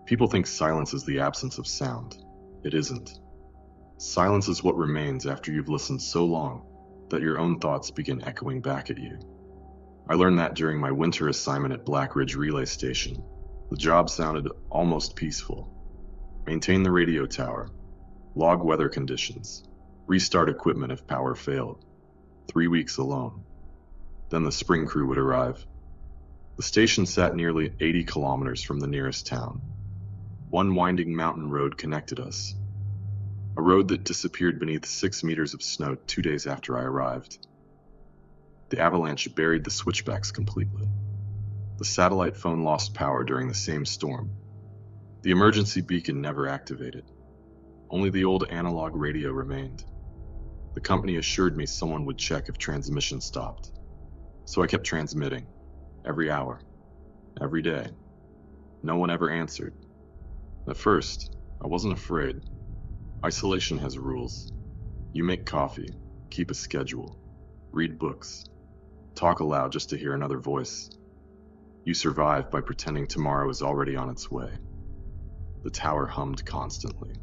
People think silence is the absence of sound. It isn't. Silence is what remains after you've listened so long that your own thoughts begin echoing back at you. I learned that during my winter assignment at Black Ridge Relay Station. The job sounded almost peaceful. Maintain the radio tower, log weather conditions, restart equipment if power failed. 3 weeks alone. Then the spring crew would arrive. The station sat nearly 80 kilometers from the nearest town. One winding mountain road connected us. A road that disappeared beneath 6 meters of snow 2 days after I arrived. The avalanche buried the switchbacks completely. The satellite phone lost power during the same storm. The emergency beacon never activated. Only the old analog radio remained. The company assured me someone would check if transmission stopped. So I kept transmitting, every hour, every day. No one ever answered. At first, I wasn't afraid. Isolation has rules. You make coffee, keep a schedule, read books, talk aloud just to hear another voice. You survive by pretending tomorrow is already on its way. The tower hummed constantly,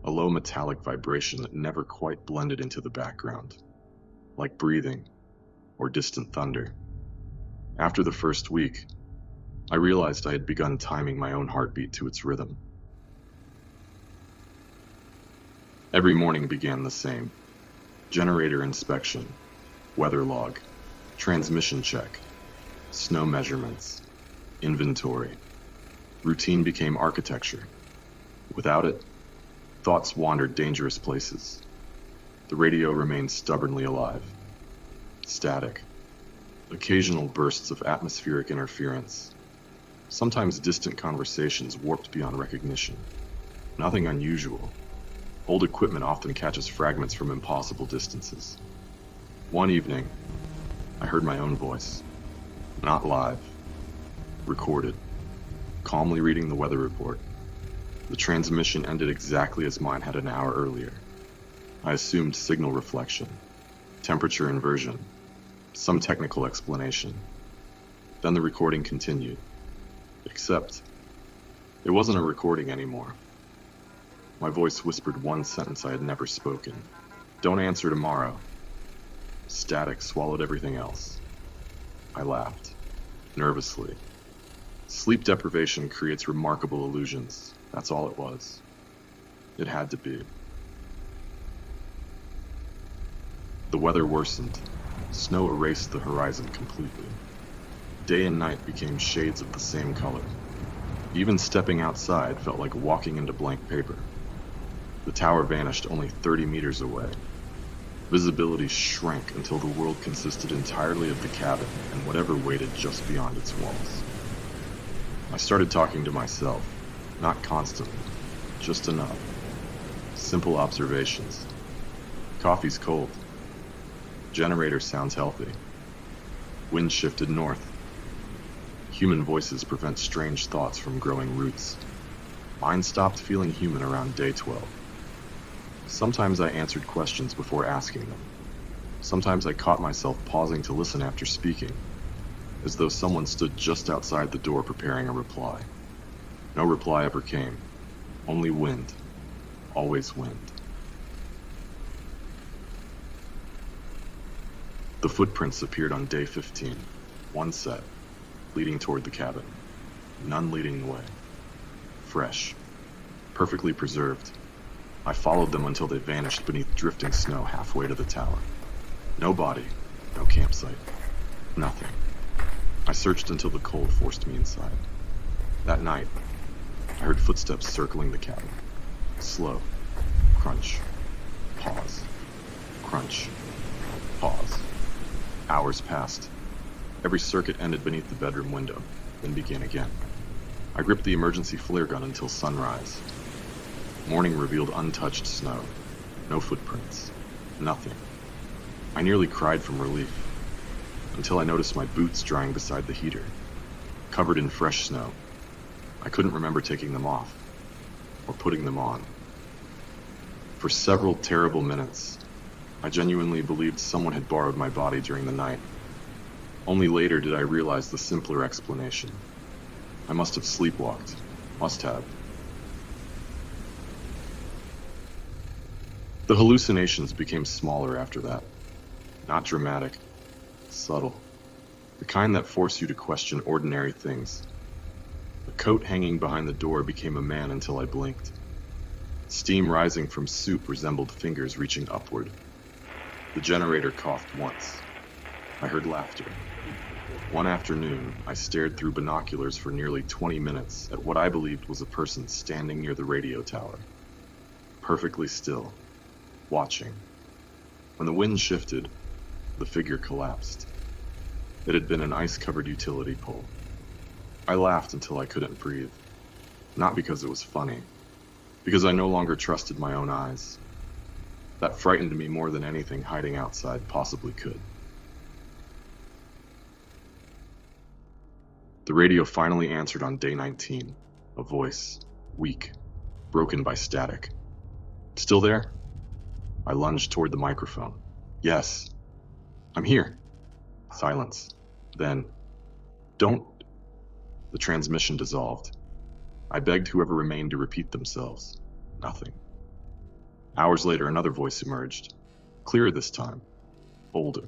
a low metallic vibration that never quite blended into the background, like breathing or distant thunder. After the first week, I realized I had begun timing my own heartbeat to its rhythm. Every morning began the same. Generator inspection, weather log, transmission check, snow measurements, inventory. Routine became architecture. Without it, thoughts wandered dangerous places. The radio remained stubbornly alive. Static. Occasional bursts of atmospheric interference. Sometimes distant conversations warped beyond recognition. Nothing unusual. Old equipment often catches fragments from impossible distances. One evening, I heard my own voice. Not live. Recorded. Calmly reading the weather report. The transmission ended exactly as mine had an hour earlier. I assumed signal reflection, temperature inversion, some technical explanation. Then the recording continued. Except, it wasn't a recording anymore. My voice whispered one sentence I had never spoken. Don't answer tomorrow. Static swallowed everything else. I laughed, nervously. Sleep deprivation creates remarkable illusions. That's all it was. It had to be. The weather worsened. Snow erased the horizon completely. Day and night became shades of the same color. Even stepping outside felt like walking into blank paper. The tower vanished only 30 meters away. Visibility shrank until the world consisted entirely of the cabin and whatever waited just beyond its walls. I started talking to myself, not constantly, just enough. Simple observations. Coffee's cold. Generator sounds healthy. Wind shifted north. Human voices prevent strange thoughts from growing roots. Mine stopped feeling human around day 12. Sometimes I answered questions before asking them. Sometimes I caught myself pausing to listen after speaking, as though someone stood just outside the door preparing a reply. No reply ever came. Only wind. Always wind. The footprints appeared on day 15, one set, leading toward the cabin. None leading the way. Fresh. Perfectly preserved. I followed them until they vanished beneath drifting snow halfway to the tower. No body, no campsite, nothing. I searched until the cold forced me inside. That night, I heard footsteps circling the cabin. Slow. Crunch. Pause. Crunch. Pause. Hours passed. Every circuit ended beneath the bedroom window, then began again. I gripped the emergency flare gun until sunrise. Morning revealed untouched snow. No footprints. Nothing. I nearly cried from relief, until I noticed my boots drying beside the heater, covered in fresh snow. I couldn't remember taking them off, or putting them on. For several terrible minutes, I genuinely believed someone had borrowed my body during the night. Only later did I realize the simpler explanation. I must have sleepwalked, Must have. The hallucinations became smaller after that. Not dramatic, subtle. The kind that force you to question ordinary things. A coat hanging behind the door became a man until I blinked. Steam rising from soup resembled fingers reaching upward. The generator coughed once. I heard laughter. One afternoon, I stared through binoculars for nearly 20 minutes at what I believed was a person standing near the radio tower. Perfectly still, watching. When the wind shifted, the figure collapsed. It had been an ice-covered utility pole. I laughed until I couldn't breathe. Not because it was funny, because I no longer trusted my own eyes. That frightened me more than anything hiding outside possibly could. The radio finally answered on day 19, a voice, weak, broken by static. Still there? I lunged toward the microphone. Yes. I'm here. Silence. Then, don't. The transmission dissolved. I begged whoever remained to repeat themselves. Nothing. Hours later, another voice emerged. Clearer this time. Older.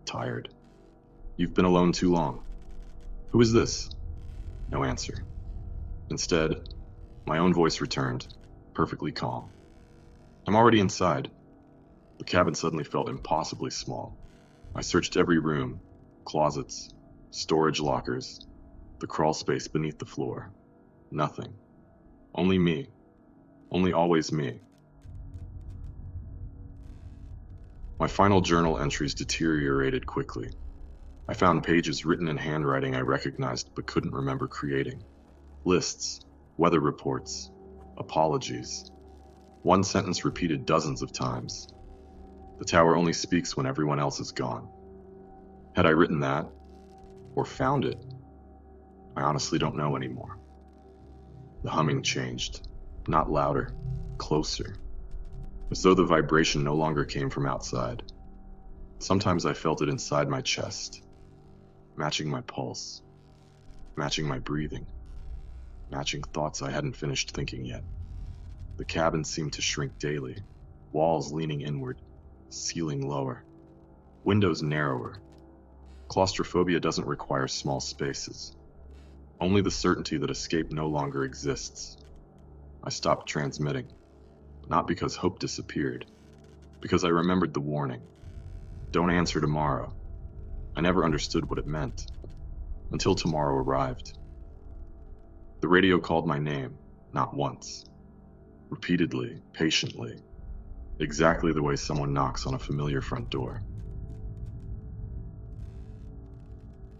Tired. You've been alone too long. Who is this? No answer. Instead, my own voice returned, perfectly calm. I'm already inside. The cabin suddenly felt impossibly small. I searched every room, closets, storage lockers, the crawl space beneath the floor. Nothing. Only me. Only always me. My final journal entries deteriorated quickly. I found pages written in handwriting I recognized but couldn't remember creating. Lists, weather reports, apologies. One sentence repeated dozens of times. The tower only speaks when everyone else is gone. Had I written that? Or found it? I honestly don't know anymore. The humming changed. Not louder, closer. As though the vibration no longer came from outside. Sometimes I felt it inside my chest, matching my pulse, matching my breathing, matching thoughts I hadn't finished thinking yet. The cabin seemed to shrink daily, walls leaning inward, ceiling lower, windows narrower. Claustrophobia doesn't require small spaces, only the certainty that escape no longer exists. I stopped transmitting, not because hope disappeared, because I remembered the warning. Don't answer tomorrow. I never understood what it meant, until tomorrow arrived. The radio called my name, not once. Repeatedly, patiently, exactly the way someone knocks on a familiar front door.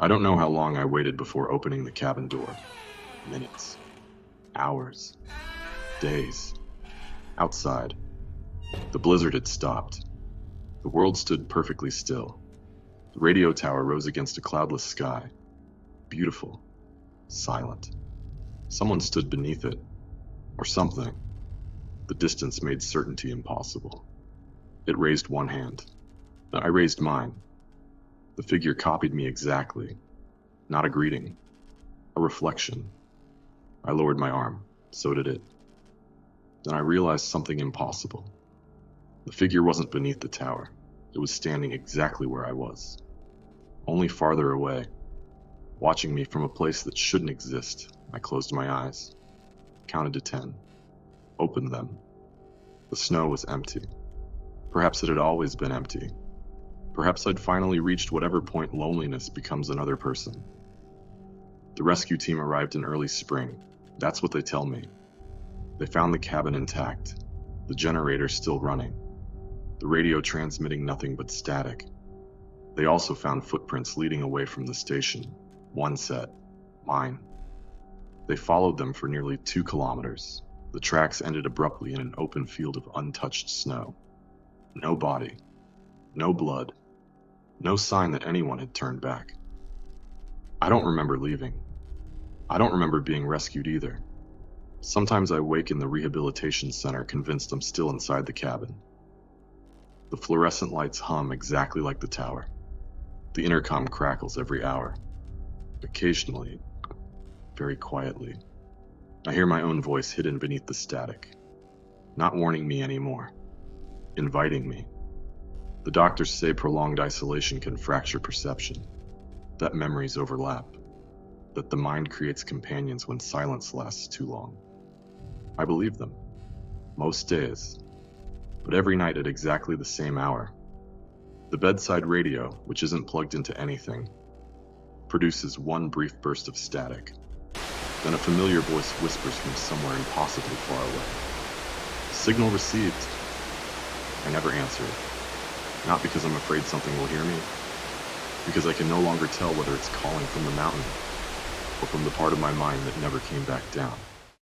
I don't know how long I waited before opening the cabin door. Minutes, hours, days. Outside, the blizzard had stopped. The world stood perfectly still. The radio tower rose against a cloudless sky. Beautiful, silent. Someone stood beneath it, or something. The distance made certainty impossible. It raised one hand. I raised mine. The figure copied me exactly. Not a greeting, a reflection. I lowered my arm. So did it. Then I realized something impossible. The figure wasn't beneath the tower. It was standing exactly where I was. Only farther away, watching me from a place that shouldn't exist. I closed my eyes, counted to 10, opened them. The snow was empty. Perhaps it had always been empty. Perhaps I'd finally reached whatever point loneliness becomes another person. The rescue team arrived in early spring. That's what they tell me. They found the cabin intact, the generator still running, the radio transmitting nothing but static. They also found footprints leading away from the station. One set, mine. They followed them for nearly 2 kilometers. The tracks ended abruptly in an open field of untouched snow. No body, no blood, no sign that anyone had turned back. I don't remember leaving. I don't remember being rescued either. Sometimes I wake in the rehabilitation center convinced I'm still inside the cabin. The fluorescent lights hum exactly like the tower. The intercom crackles every hour. Occasionally, very quietly, I hear my own voice hidden beneath the static, not warning me anymore, inviting me. The doctors say prolonged isolation can fracture perception, that memories overlap, that the mind creates companions when silence lasts too long. I believe them, most days, but every night at exactly the same hour. The bedside radio, which isn't plugged into anything, produces one brief burst of static. Then a familiar voice whispers from somewhere impossibly far away. Signal received. I never answer it. Not because I'm afraid something will hear me, because I can no longer tell whether it's calling from the mountain or from the part of my mind that never came back down.